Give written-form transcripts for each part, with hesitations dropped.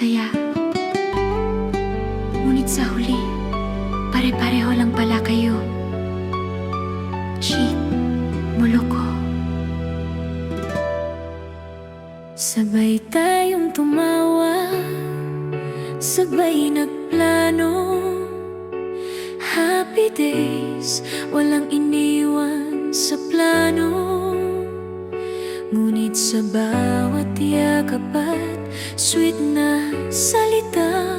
masaya. Ngunit sa huli, pare-pareho lang pala kayo. Cheat, moloko. Sabay tayong tumawa, sabay nagplano. Happy days, walang iniwan sa plano. Ngunit sa bawat yakap at sweet na salita,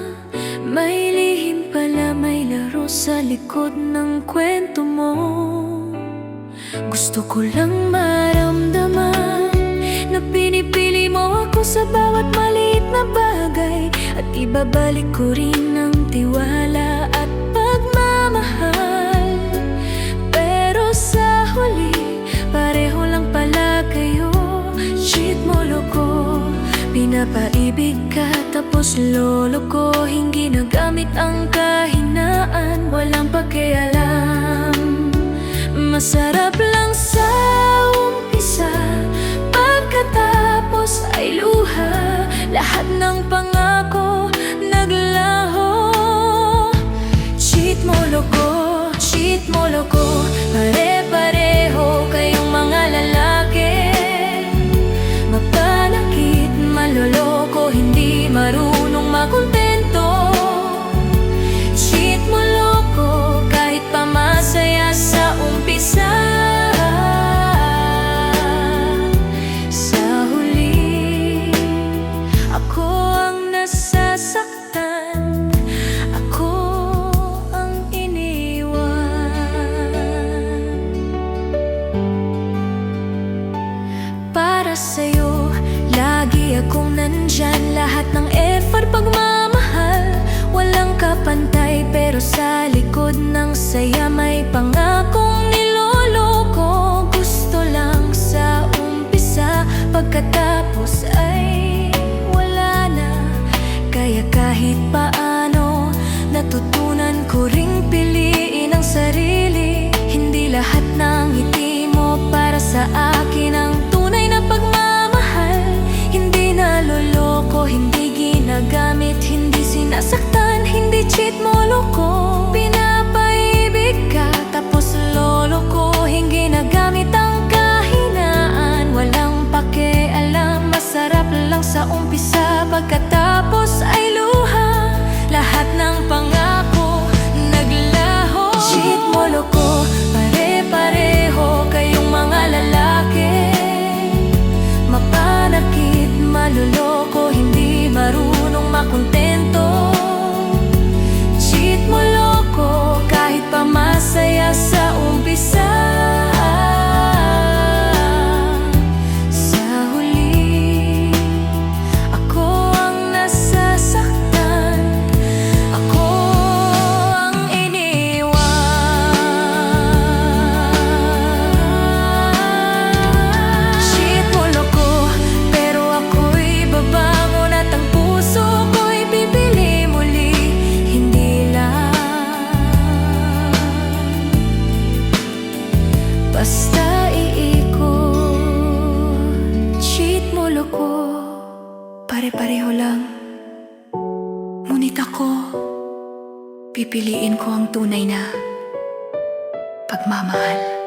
may lihim pala, may laro sa likod ng kwento mo. Gusto ko lang maramdaman na pinipili mo ako sa bawat maliit na bagay, at ibabalik ko rin ang tiwala at pagmamahal. Pero sa huli, pareho lang pala kayo. Cheat, moloko. Pinapaibig ka tapos loloko. Hindi nagamit ang kahinaan, walang pakialam. Masarap lang sa umpisa, pagkatapos ay luha. Lahat ng pangako naglaho. Cheat, moloko, cheat, moloko. Pare-pareho kayong mga lalaki. Mapanakit, maloloko, hindi marunong makontento. Cheat, moloko, kahit pa masaya sa umpisa. Sa huli, ako ang nasasaktan, ako ang iniwan. Para sa'yo, lagi akong nandyan. Lahat ng effort, pagmamahal, walang kapantay. Pero sa likod ng saya, may pangakong niloloko. Gusto lang sa umpisa, pagkatapos ay wala na. Kaya kahit paano, natutunan ko ring piliin ang sarili. Hindi lahat ng ngiti mo para sa akin ang tunay na pagmamahal. Hindi naloloko, hindi ginagamit, hindi sinasaktan, hindi cheat, moloko. Pinapaibig ka tapos loloko. Hindi nagamit ang kahinaan, walang pakialam. Masarap lang sa umpisa, pagkatapos ay luha. Lahat ng pangako naglaho. Cheat, moloko. Pare-pareho kayong mga lalaki. Mapanakit, maloloko, hindi marunong makontento. Cheat, moloko, kahit pa masaya sa umpisa. Sa huli, ako ang nasasaktan, ako ang iniwan. Cheat, moloko, pero ako'y babangon at ang puso ko'y pipili muli. Hindi lang basta iikot. Cheat, moloko, pare-pareho lang. Ngunit ako, pipiliin ko ang tunay na pagmamahal.